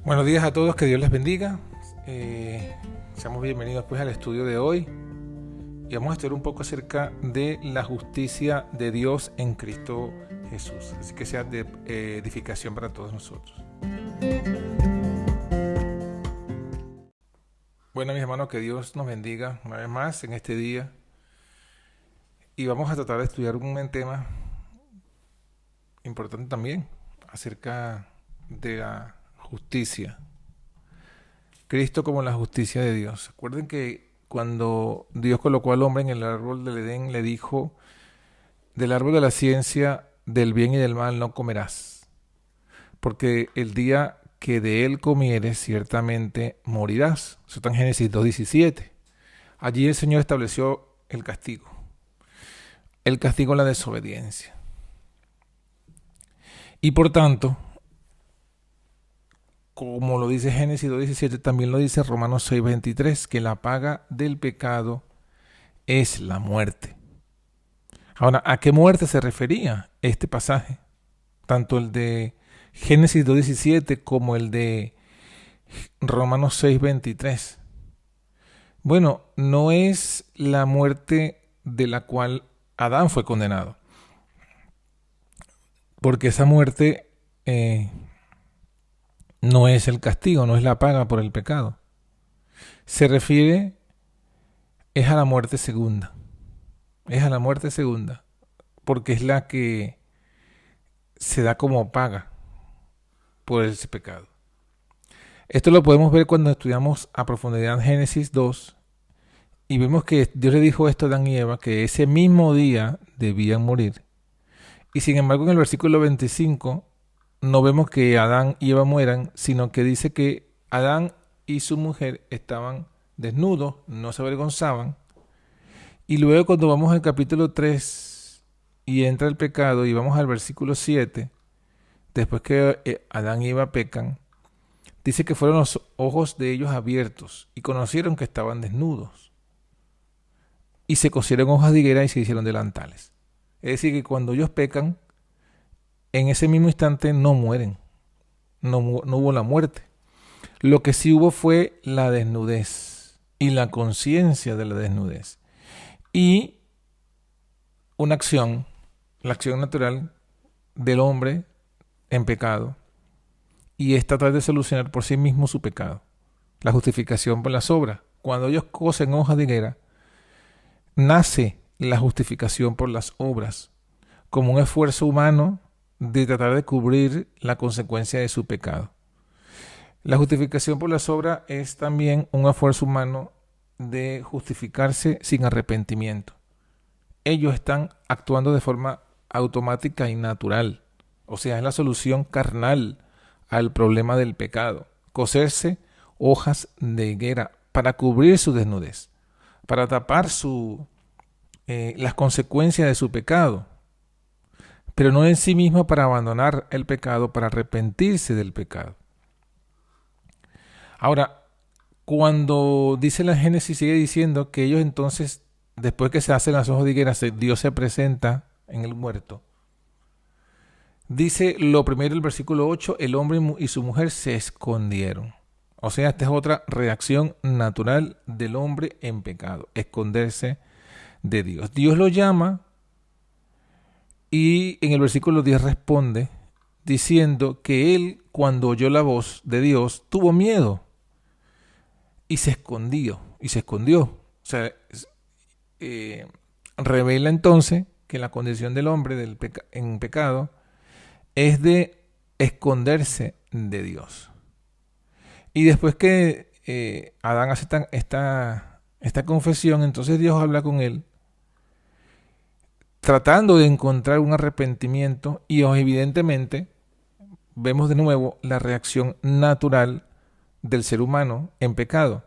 Buenos días a todos, que Dios les bendiga. Seamos bienvenidos pues al estudio de hoy y vamos a estudiar un poco acerca de la justicia de Dios en Cristo Jesús. Así que sea de edificación para todos nosotros. Bueno, mis hermanos, que Dios nos bendiga una vez más en este día y vamos a tratar de estudiar un tema importante también acerca de la justicia. Cristo como la justicia de Dios. Recuerden que cuando Dios colocó al hombre en el árbol del Edén, le dijo: del árbol de la ciencia del bien y del mal no comerás, porque el día que de él comieres ciertamente morirás. Eso está en Génesis 2:17. Allí el Señor estableció el castigo a la desobediencia. Y por tanto, como lo dice Génesis 2:17, también lo dice Romanos 6:23, que la paga del pecado es la muerte. Ahora, ¿a qué muerte se refería este pasaje? Tanto el de Génesis 2:17 como el de Romanos 6:23. Bueno, no es la muerte de la cual Adán fue condenado, porque esa muerte no es el castigo, no es la paga por el pecado. Se refiere es a la muerte segunda. Es a la muerte segunda, porque es la que se da como paga por ese pecado. Esto lo podemos ver cuando estudiamos a profundidad Génesis 2 y vemos que Dios le dijo esto a Adán y Eva, que ese mismo día debían morir. Y sin embargo en el versículo 25 no vemos que Adán y Eva mueran, sino que dice que Adán y su mujer estaban desnudos, no se avergonzaban. Y luego cuando vamos al capítulo 3 y entra el pecado y vamos al versículo 7, después que Adán y Eva pecan, dice que fueron los ojos de ellos abiertos y conocieron que estaban desnudos. Y se cosieron hojas de higuera y se hicieron delantales. Es decir, que cuando ellos pecan, en ese mismo instante no mueren, no hubo la muerte. Lo que sí hubo fue la desnudez y la conciencia de la desnudez. Y una acción, la acción natural del hombre en pecado, y es tratar de solucionar por sí mismo su pecado. La justificación por las obras. Cuando ellos cosen hojas de higuera, nace la justificación por las obras, como un esfuerzo humano de tratar de cubrir la consecuencia de su pecado. La justificación por las obras es también un esfuerzo humano de justificarse sin arrepentimiento. Ellos están actuando de forma automática y natural, o sea, es la solución carnal al problema del pecado. Coserse hojas de higuera para cubrir su desnudez, para tapar las consecuencias de su pecado, pero no en sí mismo para abandonar el pecado, para arrepentirse del pecado. Ahora, cuando dice la Génesis, sigue diciendo que ellos entonces, después que se hacen las hojas de higuera, Dios se presenta en el huerto. Dice lo primero, el versículo 8, el hombre y su mujer se escondieron. O sea, esta es otra reacción natural del hombre en pecado, esconderse de Dios. Dios lo llama y en el versículo 10 responde diciendo que él, cuando oyó la voz de Dios, tuvo miedo y se escondió. O sea, revela entonces que la condición del hombre en pecado es de esconderse de Dios. Y después que Adán hace esta confesión, entonces Dios habla con él, tratando de encontrar un arrepentimiento, y evidentemente vemos de nuevo la reacción natural del ser humano en pecado,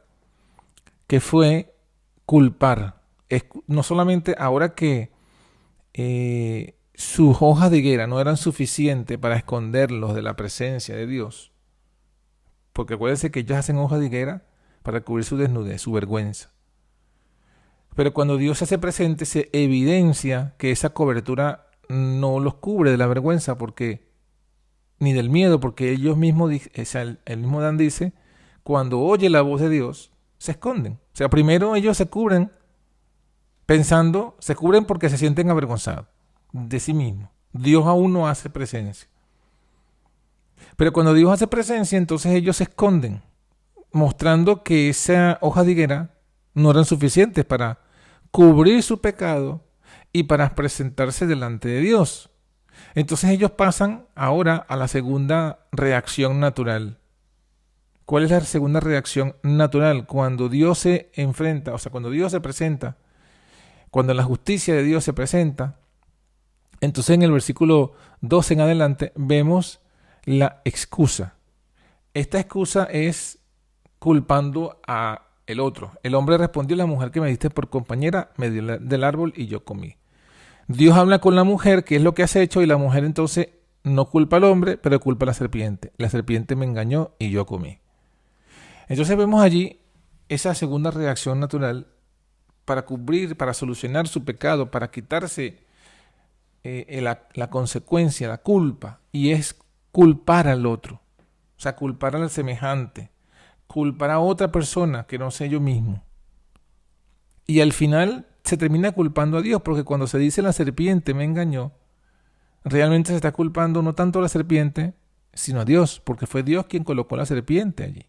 que fue culpar. No solamente ahora que sus hojas de higuera no eran suficientes para esconderlos de la presencia de Dios, porque acuérdense que ellos hacen hojas de higuera para cubrir su desnudez, su vergüenza. Pero cuando Dios se hace presente, se evidencia que esa cobertura no los cubre de la vergüenza, porque ni del miedo, porque ellos mismos, o sea, el mismo Dan dice, cuando oye la voz de Dios, se esconden. O sea, primero ellos se cubren pensando, se cubren porque se sienten avergonzados de sí mismos. Dios aún no hace presencia. Pero cuando Dios hace presencia, entonces ellos se esconden, mostrando que esa hoja de higuera no eran suficientes para cubrir su pecado y para presentarse delante de Dios. Entonces ellos pasan ahora a la segunda reacción natural. ¿Cuál es la segunda reacción natural? Cuando Dios se enfrenta, o sea, cuando Dios se presenta, cuando la justicia de Dios se presenta, entonces en el versículo 12 en adelante vemos la excusa. Esta excusa es culpando a el otro. El hombre respondió: la mujer que me diste por compañera me dio del árbol y yo comí. Dios habla con la mujer, qué es lo que has hecho, y la mujer entonces no culpa al hombre, pero culpa a la serpiente. La serpiente me engañó y yo comí. Entonces vemos allí esa segunda reacción natural para cubrir, para solucionar su pecado, para quitarse la consecuencia, la culpa, y es culpar al otro, o sea, culpar al semejante, culpar a otra persona que no sea yo mismo. Y al final se termina culpando a Dios, porque cuando se dice la serpiente me engañó, realmente se está culpando no tanto a la serpiente, sino a Dios, porque fue Dios quien colocó la serpiente allí.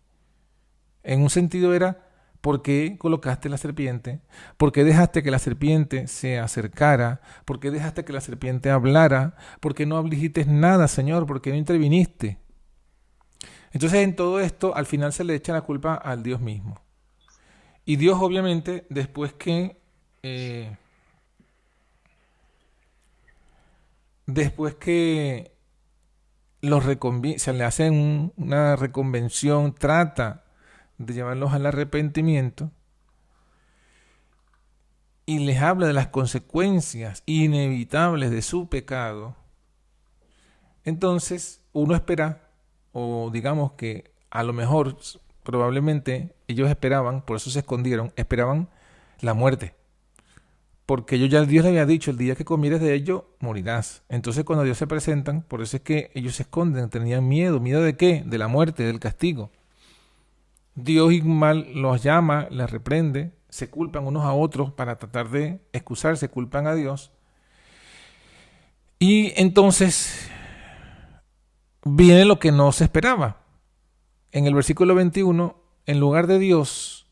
En un sentido era: ¿por qué colocaste la serpiente? ¿Por qué dejaste que la serpiente se acercara? ¿Por qué dejaste que la serpiente hablara? ¿Por qué no dijiste nada, Señor? ¿Por qué no interviniste? Entonces en todo esto al final se le echa la culpa al Dios mismo. Y Dios obviamente después que se le hace una reconvención, trata de llevarlos al arrepentimiento y les habla de las consecuencias inevitables de su pecado. Entonces uno espera, o digamos que a lo mejor probablemente ellos esperaban, por eso se escondieron, esperaban la muerte, porque Dios le había dicho: el día que comieres de ello morirás. Entonces cuando Dios se presentan, por eso es que ellos se esconden, tenían miedo. ¿Miedo de qué? De la muerte, del castigo. Dios igual los llama, les reprende, se culpan unos a otros para tratar de excusarse, culpan a Dios. Y entonces viene lo que no se esperaba. En el versículo 21, en lugar de Dios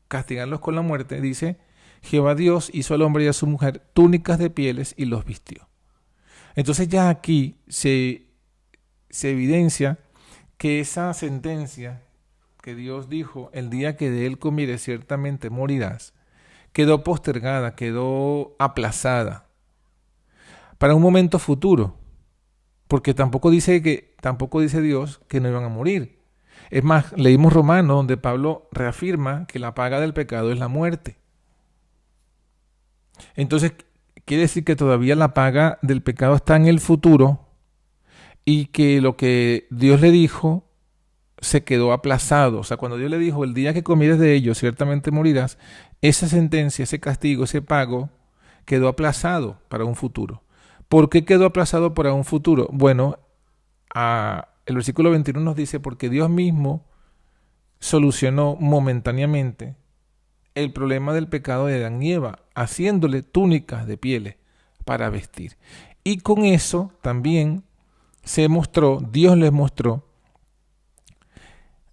castigarlos con la muerte, dice: Jehová Dios hizo al hombre y a su mujer túnicas de pieles y los vistió. Entonces ya aquí se evidencia que esa sentencia que Dios dijo: el día que de él comieres ciertamente morirás, quedó postergada, quedó aplazada para un momento futuro, porque tampoco dice Dios que no iban a morir. Es más, leímos Romanos, donde Pablo reafirma que la paga del pecado es la muerte. Entonces quiere decir que todavía la paga del pecado está en el futuro y que lo que Dios le dijo se quedó aplazado. O sea, cuando Dios le dijo: el día que comieres de ellos ciertamente morirás, esa sentencia, ese castigo, ese pago quedó aplazado para un futuro. ¿Por qué quedó aplazado para un futuro? Bueno, el versículo 21 nos dice: porque Dios mismo solucionó momentáneamente el problema del pecado de Adán y Eva, haciéndole túnicas de pieles para vestir. Y con eso también Dios les mostró,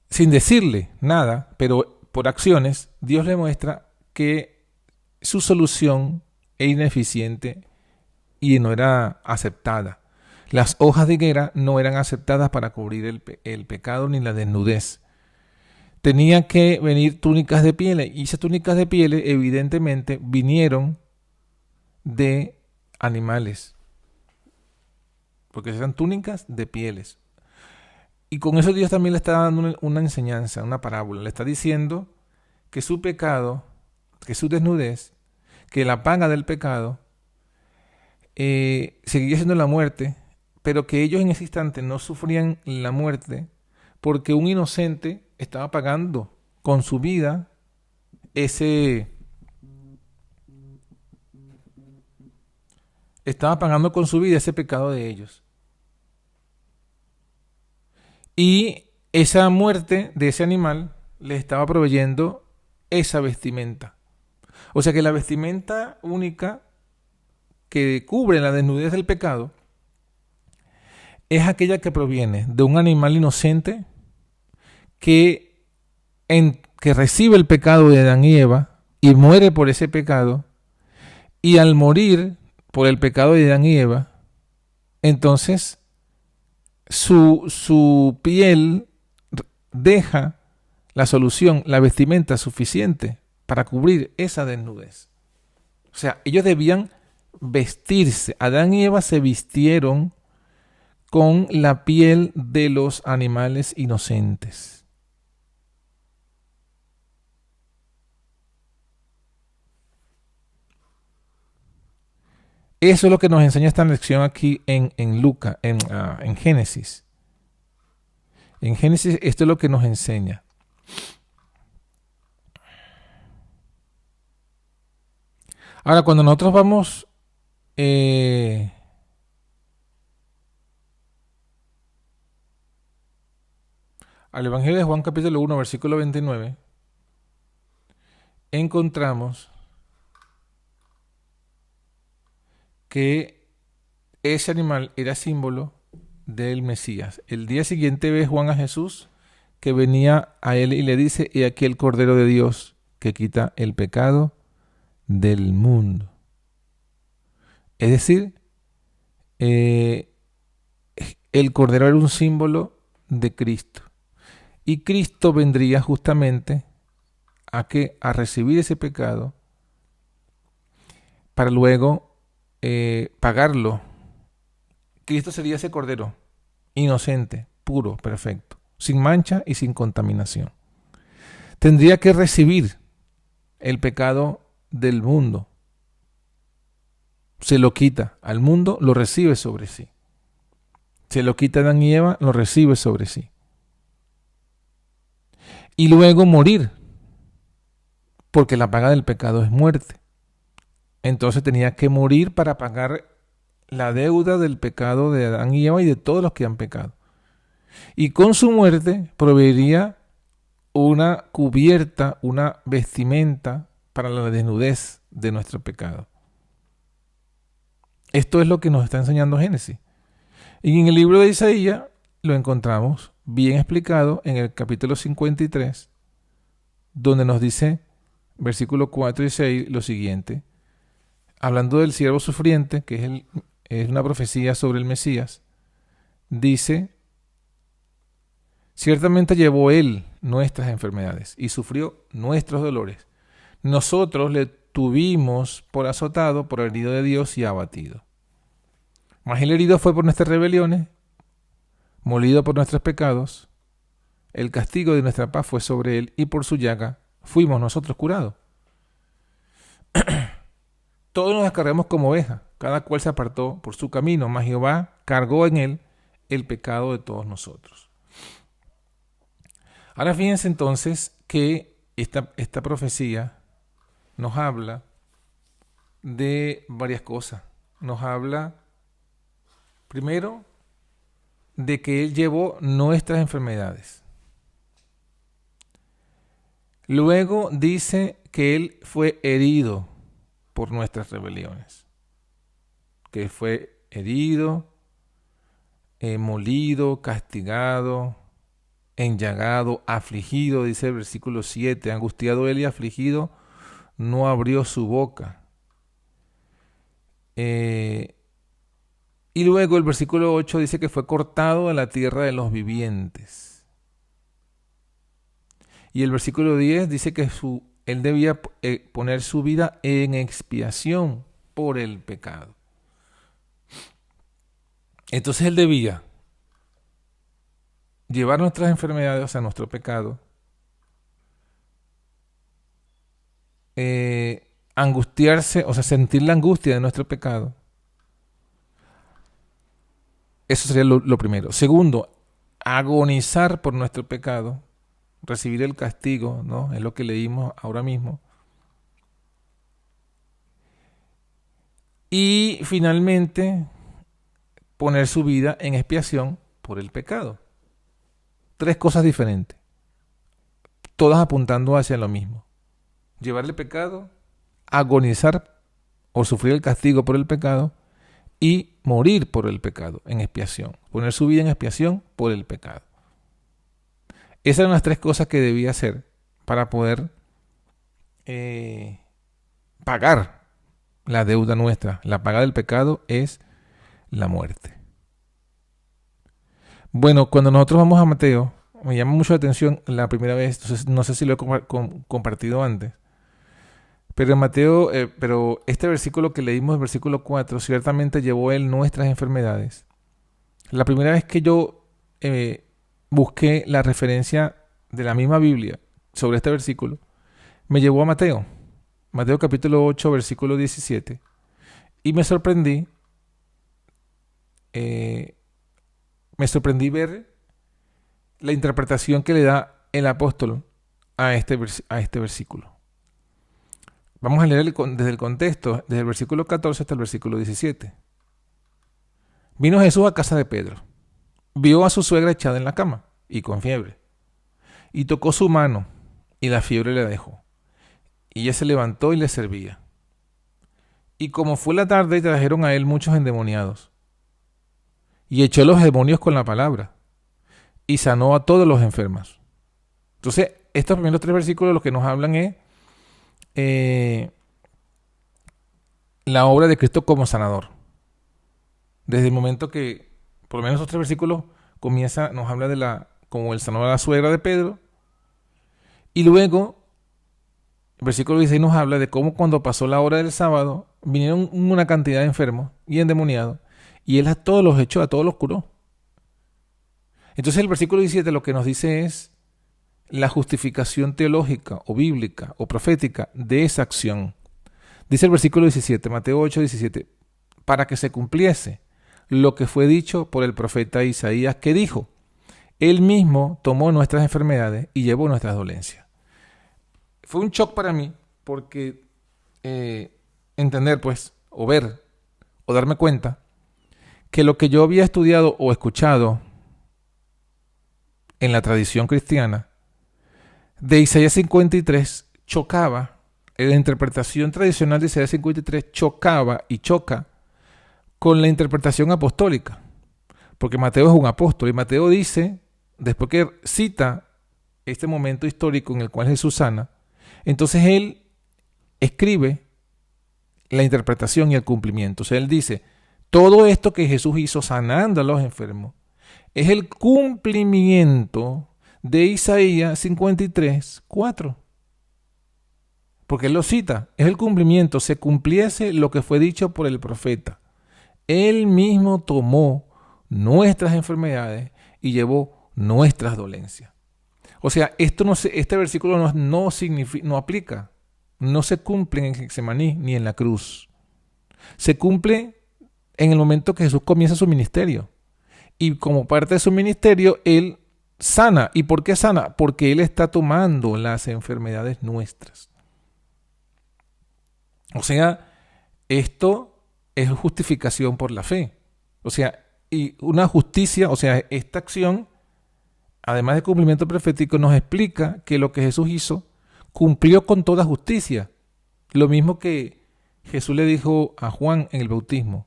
sin decirle nada, pero por acciones, Dios le muestra que su solución es ineficiente y no era aceptada. Las hojas de higuera no eran aceptadas para cubrir el pecado ni la desnudez. Tenían que venir túnicas de pieles, y esas túnicas de pieles evidentemente vinieron de animales, porque eran túnicas de pieles. Y con eso Dios también le está dando una enseñanza, una parábola. Le está diciendo que su pecado, que su desnudez, que la paga del pecado seguía siendo la muerte, pero que ellos en ese instante no sufrían la muerte porque un inocente estaba pagando con su vida ese pecado de ellos. Y esa muerte de ese animal le estaba proveyendo esa vestimenta. O sea que la vestimenta única que cubre la desnudez del pecado es aquella que proviene de un animal inocente que recibe el pecado de Adán y Eva y muere por ese pecado, y al morir por el pecado de Adán y Eva, entonces su piel deja la solución, la vestimenta suficiente para cubrir esa desnudez. O sea, ellos debían vestirse. Adán y Eva se vistieron con la piel de los animales inocentes. Eso es lo que nos enseña esta lección aquí en Génesis. En Génesis esto es lo que nos enseña. Ahora, cuando nosotros vamos al Evangelio de Juan capítulo 1, versículo 29, encontramos que ese animal era símbolo del Mesías. El día siguiente ve Juan a Jesús que venía a él y le dice: he aquí el Cordero de Dios que quita el pecado del mundo. Es decir, el Cordero era un símbolo de Cristo. Y Cristo vendría justamente a recibir ese pecado para luego pagarlo. Cristo sería ese Cordero, inocente, puro, perfecto, sin mancha y sin contaminación. Tendría que recibir el pecado del mundo. Se lo quita al mundo, lo recibe sobre sí. Se lo quita a Adán y Eva, lo recibe sobre sí. Y luego morir, porque la paga del pecado es muerte. Entonces tenía que morir para pagar la deuda del pecado de Adán y Eva y de todos los que han pecado. Y con su muerte proveería una cubierta, una vestimenta para la desnudez de nuestro pecado. Esto es lo que nos está enseñando Génesis. Y en el libro de Isaías lo encontramos bien explicado en el capítulo 53, donde nos dice, versículos 4 y 6, lo siguiente. Hablando del siervo sufriente, que es una profecía sobre el Mesías, dice: ciertamente llevó él nuestras enfermedades y sufrió nuestros dolores. Nosotros le tuvimos por azotado, por herido de Dios y abatido. Mas el herido fue por nuestras rebeliones, molido por nuestros pecados. El castigo de nuestra paz fue sobre él, y por su llaga fuimos nosotros curados. Todos nos descargamos como ovejas, cada cual se apartó por su camino, mas Jehová cargó en él el pecado de todos nosotros. Ahora fíjense entonces que esta profecía nos habla de varias cosas. Nos habla, primero, de que Él llevó nuestras enfermedades. Luego dice que Él fue herido por nuestras rebeliones. Que fue herido, molido, castigado, enllagado, afligido, dice el versículo 7, angustiado él y afligido, no abrió su boca. Y luego el versículo 8 dice que fue cortado de la tierra de los vivientes. Y el versículo 10 dice que él debía poner su vida en expiación por el pecado. Entonces él debía llevar nuestras enfermedades, o sea, nuestro pecado, angustiarse, o sea, sentir la angustia de nuestro pecado. Eso sería lo primero. Segundo, agonizar por nuestro pecado, recibir el castigo, ¿no? Es lo que leímos ahora mismo. Y finalmente, poner su vida en expiación por el pecado. tres cosas diferentes, todas apuntando hacia lo mismo. Llevar el pecado, agonizar o sufrir el castigo por el pecado y morir por el pecado en expiación, poner su vida en expiación por el pecado. Esas eran las tres cosas que debía hacer para poder pagar la deuda nuestra. La paga del pecado es la muerte. Bueno, cuando nosotros vamos a Mateo, me llama mucho la atención la primera vez, entonces no sé si lo he compartido antes, pero en Mateo, pero este versículo que leímos, el versículo 4, ciertamente llevó él nuestras enfermedades. La primera vez que yo busqué la referencia de la misma Biblia sobre este versículo, me llevó a Mateo capítulo 8, versículo 17, y me sorprendí ver la interpretación que le da el apóstol a este versículo. Vamos a leer desde el contexto, desde el versículo 14 hasta el versículo 17. Vino Jesús a casa de Pedro, vio a su suegra echada en la cama y con fiebre, y tocó su mano, y la fiebre le dejó, y ella se levantó y le servía. Y como fue la tarde, trajeron a él muchos endemoniados, y echó los demonios con la palabra, y sanó a todos los enfermos. Entonces, estos primeros tres versículos lo que nos hablan es la obra de Cristo como sanador. Desde el momento que, por lo menos esos tres versículos, nos habla como el sanador de la suegra de Pedro, y luego, el versículo 16 nos habla de cómo cuando pasó la hora del sábado, vinieron una cantidad de enfermos y endemoniados, y él a todos los echó, a todos los curó. Entonces el versículo 17 lo que nos dice es la justificación teológica o bíblica o profética de esa acción. Dice el versículo 17, Mateo 8, 17, para que se cumpliese lo que fue dicho por el profeta Isaías, que dijo, él mismo tomó nuestras enfermedades y llevó nuestras dolencias. Fue un shock para mí porque entender pues, o ver, o darme cuenta que lo que yo había estudiado o escuchado en la tradición cristiana de Isaías 53 chocaba, en la interpretación tradicional de Isaías 53 chocaba y choca con la interpretación apostólica, porque Mateo es un apóstol y Mateo dice, después que cita este momento histórico en el cual Jesús sana, entonces él escribe la interpretación y el cumplimiento. O sea, él dice, todo esto que Jesús hizo sanando a los enfermos es el cumplimiento de Isaías 53, 4. Porque él lo cita, es el cumplimiento, se cumpliese lo que fue dicho por el profeta. Él mismo tomó nuestras enfermedades y llevó nuestras dolencias. O sea, este versículo no aplica, no se cumple en Getsemaní ni en la cruz. Se cumple en el momento que Jesús comienza su ministerio. Y como parte de su ministerio, él sana. ¿Y por qué sana? Porque él está tomando las enfermedades nuestras. O sea, esto es justificación por la fe. O sea, y una justicia, o sea, esta acción, además de cumplimiento profético, nos explica que lo que Jesús hizo cumplió con toda justicia. Lo mismo que Jesús le dijo a Juan en el bautismo.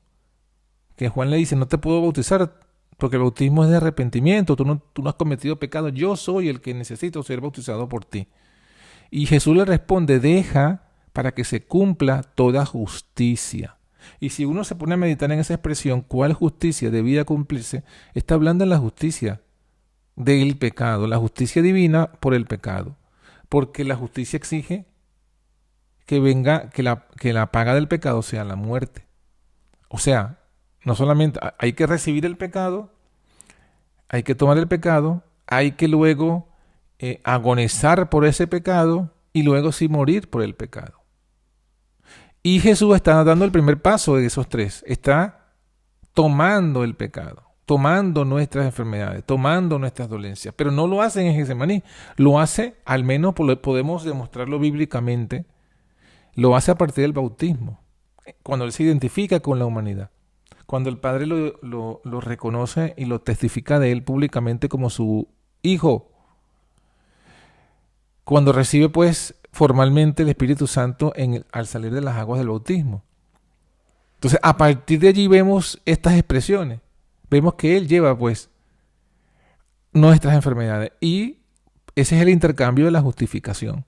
Que Juan le dice, no te puedo bautizar porque el bautismo es de arrepentimiento, tú no has cometido pecado, yo soy el que necesito ser bautizado por ti. Y Jesús le responde, deja para que se cumpla toda justicia. Y si uno se pone a meditar en esa expresión, ¿cuál justicia debía cumplirse? Está hablando de la justicia del pecado, la justicia divina por el pecado. Porque la justicia exige que la paga del pecado sea la muerte. O sea, no solamente hay que recibir el pecado, hay que tomar el pecado, hay que luego agonizar por ese pecado y luego sí morir por el pecado. Y Jesús está dando el primer paso de esos tres. Está tomando el pecado, tomando nuestras enfermedades, tomando nuestras dolencias. Pero no lo hace en Getsemaní. Lo hace, al menos podemos demostrarlo bíblicamente, lo hace a partir del bautismo. Cuando Él se identifica con la humanidad. Cuando el Padre lo reconoce y lo testifica de Él públicamente como su hijo, cuando recibe pues formalmente el Espíritu Santo al salir de las aguas del bautismo. Entonces, a partir de allí vemos estas expresiones. Vemos que Él lleva pues nuestras enfermedades y ese es el intercambio de la justificación.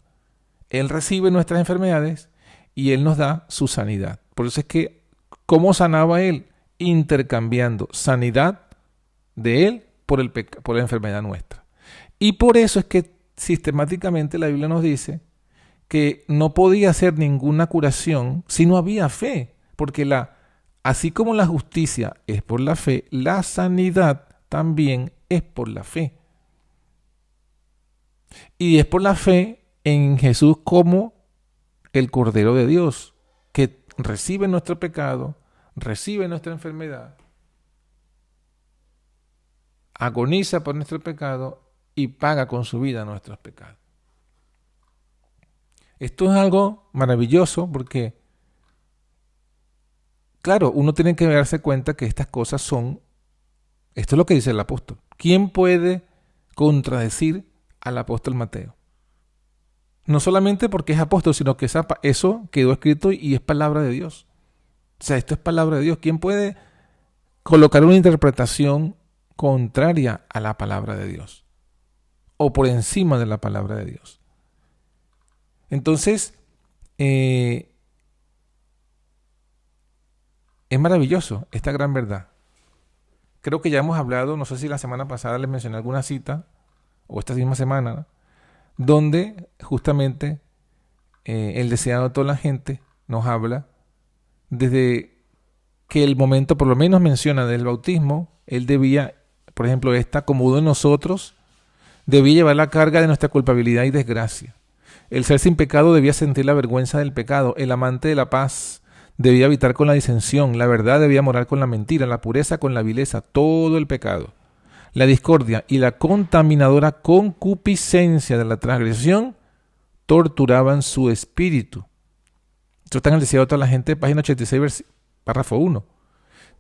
Él recibe nuestras enfermedades y Él nos da su sanidad. Por eso es que, ¿cómo sanaba Él? Intercambiando sanidad de Él por la enfermedad nuestra. Y por eso es que sistemáticamente la Biblia nos dice que no podía hacer ninguna curación si no había fe, porque así como la justicia es por la fe, la sanidad también es por la fe. Y es por la fe en Jesús como el Cordero de Dios, que recibe nuestro pecado, recibe nuestra enfermedad, agoniza por nuestro pecado y paga con su vida nuestros pecados. Esto es algo maravilloso porque, claro, uno tiene que darse cuenta que estas cosas esto es lo que dice el apóstol. ¿Quién puede contradecir al apóstol Mateo? No solamente porque es apóstol, sino que eso quedó escrito y es palabra de Dios. O sea, esto es palabra de Dios. ¿Quién puede colocar una interpretación contraria a la palabra de Dios? O por encima de la palabra de Dios. Entonces, es maravilloso esta gran verdad. Creo que ya hemos hablado, no sé si la semana pasada les mencioné alguna cita, o esta misma semana, ¿no?, donde justamente el deseado de toda la gente nos habla desde que el momento, por lo menos menciona del bautismo, él debía, por ejemplo, como uno de nosotros, debía llevar la carga de nuestra culpabilidad y desgracia. El ser sin pecado debía sentir la vergüenza del pecado. El amante de la paz debía habitar con la disensión. La verdad debía morar con la mentira. La pureza con la vileza. Todo el pecado. La discordia y la contaminadora concupiscencia de la transgresión torturaban su espíritu. Esto está en el Deseado de toda la gente, página 86, párrafo 1.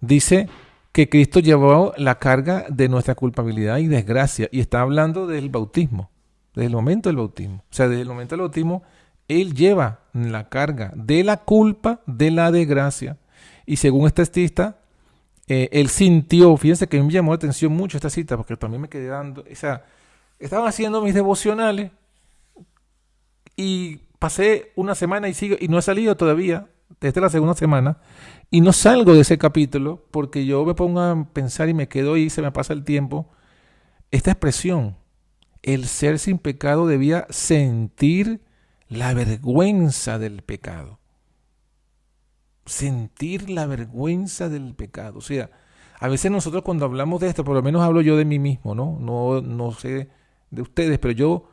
Dice que Cristo llevó la carga de nuestra culpabilidad y desgracia. Y está hablando del bautismo. Desde el momento del bautismo. O sea, desde el momento del bautismo, Él lleva la carga de la culpa, de la desgracia. Y según esta cita, Él sintió, fíjense que a mí me llamó la atención mucho esta cita, porque también me quedé dando, o sea, estaban haciendo mis devocionales y pasé una semana y no he salido todavía, desde la segunda semana, y no salgo de ese capítulo porque yo me pongo a pensar y me quedo y se me pasa el tiempo. Esta expresión, el ser sin pecado debía sentir la vergüenza del pecado. Sentir la vergüenza del pecado. O sea, a veces nosotros cuando hablamos de esto, por lo menos hablo yo de mí mismo, ¿no? No sé de ustedes, pero yo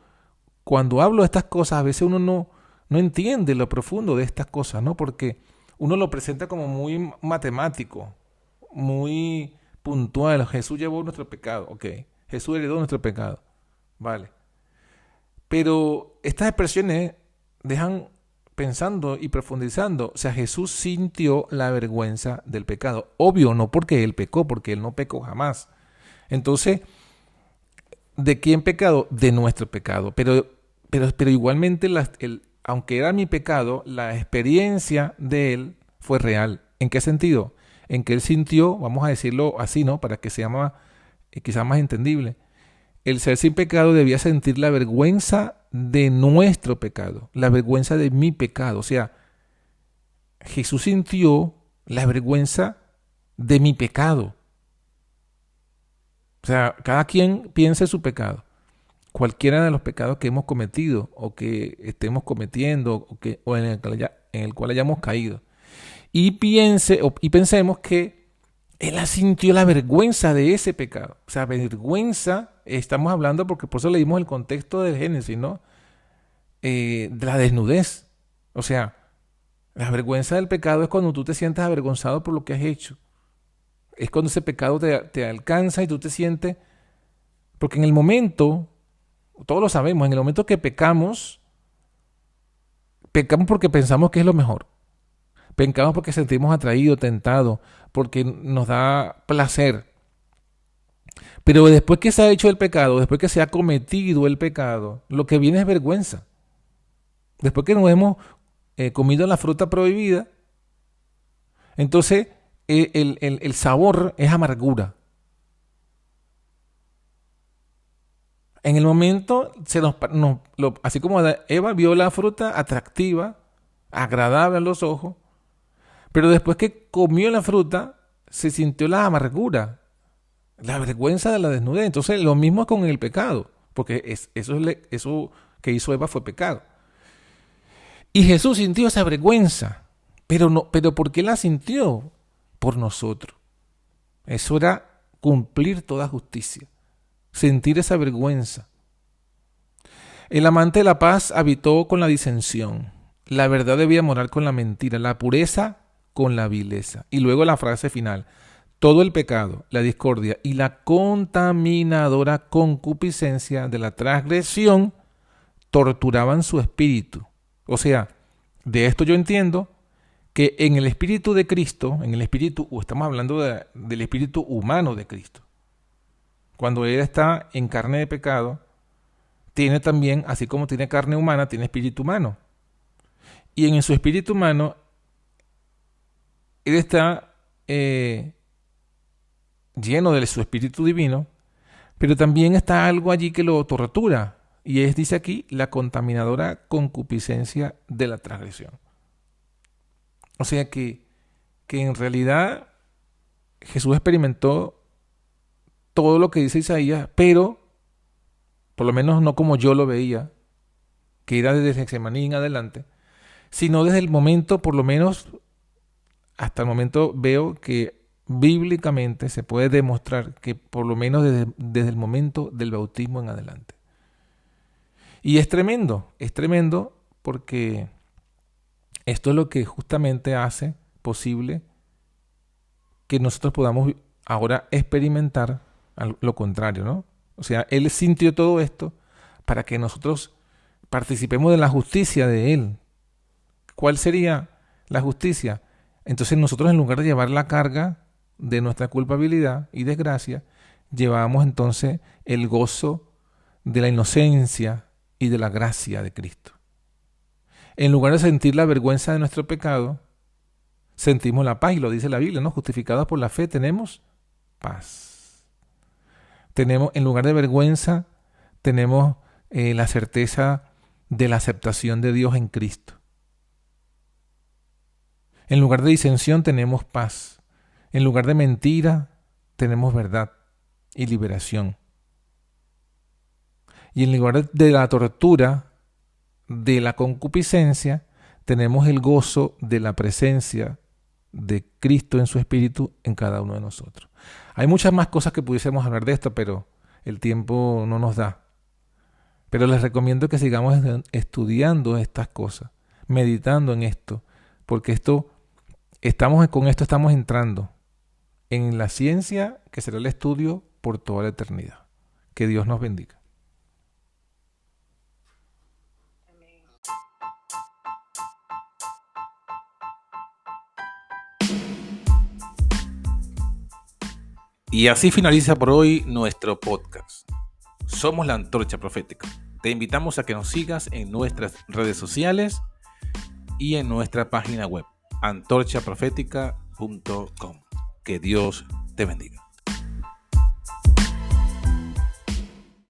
cuando hablo de estas cosas, a veces uno no entiende lo profundo de estas cosas, ¿no? Porque uno lo presenta como muy matemático, muy puntual. Jesús llevó nuestro pecado, ok. Jesús heredó nuestro pecado. Vale. Pero estas expresiones dejan pensando y profundizando. O sea, Jesús sintió la vergüenza del pecado. Obvio, no porque Él pecó, porque Él no pecó jamás. Entonces, ¿de quién pecado? De nuestro pecado. Pero igualmente, aunque era mi pecado, la experiencia de Él fue real. ¿En qué sentido? En que Él sintió, vamos a decirlo así, ¿no? Para que sea quizás más entendible. El ser sin pecado debía sentir la vergüenza de nuestro pecado, la vergüenza de mi pecado. O sea, Jesús sintió la vergüenza de mi pecado. O sea, cada quien piensa en su pecado. Cualquiera de los pecados que hemos cometido o que estemos cometiendo o en el cual hayamos caído. Y pensemos que Él sintió la vergüenza de ese pecado. O sea, vergüenza, estamos hablando porque por eso leímos el contexto del Génesis, ¿no? De la desnudez. O sea, la vergüenza del pecado es cuando tú te sientes avergonzado por lo que has hecho. Es cuando ese pecado te alcanza y tú te sientes... Porque en el momento, todos lo sabemos, en el momento que pecamos porque pensamos que es lo mejor. Pecamos porque sentimos atraídos, tentados, porque nos da placer. Pero después que se ha hecho el pecado, después que se ha cometido el pecado, lo que viene es vergüenza. Después que nos hemos comido la fruta prohibida, entonces el sabor es amargura. En el momento, así como Eva vio la fruta atractiva, agradable a los ojos, pero después que comió la fruta, se sintió la amargura, la vergüenza de la desnudez. Entonces, lo mismo con el pecado, porque eso que hizo Eva fue pecado. Y Jesús sintió esa vergüenza, pero ¿por qué la sintió? Por nosotros. Eso era cumplir toda justicia, sentir esa vergüenza. El amante de la paz habitó con la disensión. La verdad debía morar con la mentira, la pureza con la vileza. Y luego la frase final: todo el pecado, la discordia y la contaminadora concupiscencia de la transgresión torturaban su espíritu. O sea, de esto yo entiendo que en el espíritu de Cristo, estamos hablando del espíritu humano de Cristo, cuando Él está en carne de pecado, tiene también, así como tiene carne humana, tiene espíritu humano. Y en su espíritu humano, Él está lleno de su espíritu divino, pero también está algo allí que lo tortura. Y dice aquí, la contaminadora concupiscencia de la transgresión. O sea que en realidad Jesús experimentó todo lo que dice Isaías, pero por lo menos no como yo lo veía, que era desde Getsemaní en adelante, sino desde el momento, por lo menos hasta el momento veo que bíblicamente se puede demostrar que por lo menos desde el momento del bautismo en adelante. Y es tremendo porque esto es lo que justamente hace posible que nosotros podamos ahora experimentar lo contrario, ¿no? O sea, Él sintió todo esto para que nosotros participemos de la justicia de Él. ¿Cuál sería la justicia? Entonces nosotros, en lugar de llevar la carga de nuestra culpabilidad y desgracia, llevamos entonces el gozo de la inocencia y de la gracia de Cristo. En lugar de sentir la vergüenza de nuestro pecado, sentimos la paz, y lo dice la Biblia, ¿no? Justificados por la fe tenemos paz. En lugar de vergüenza, tenemos la certeza de la aceptación de Dios en Cristo. En lugar de disensión tenemos paz. En lugar de mentira tenemos verdad y liberación. Y en lugar de la tortura, de la concupiscencia, tenemos el gozo de la presencia de Cristo en su espíritu en cada uno de nosotros. Hay muchas más cosas que pudiésemos hablar de esto, pero el tiempo no nos da. Pero les recomiendo que sigamos estudiando estas cosas, meditando en esto, porque con esto estamos entrando en la ciencia que será el estudio por toda la eternidad. Que Dios nos bendiga. Y así finaliza por hoy nuestro podcast. Somos la Antorcha Profética. Te invitamos a que nos sigas en nuestras redes sociales y en nuestra página web, antorchaprofetica.com. Que Dios te bendiga.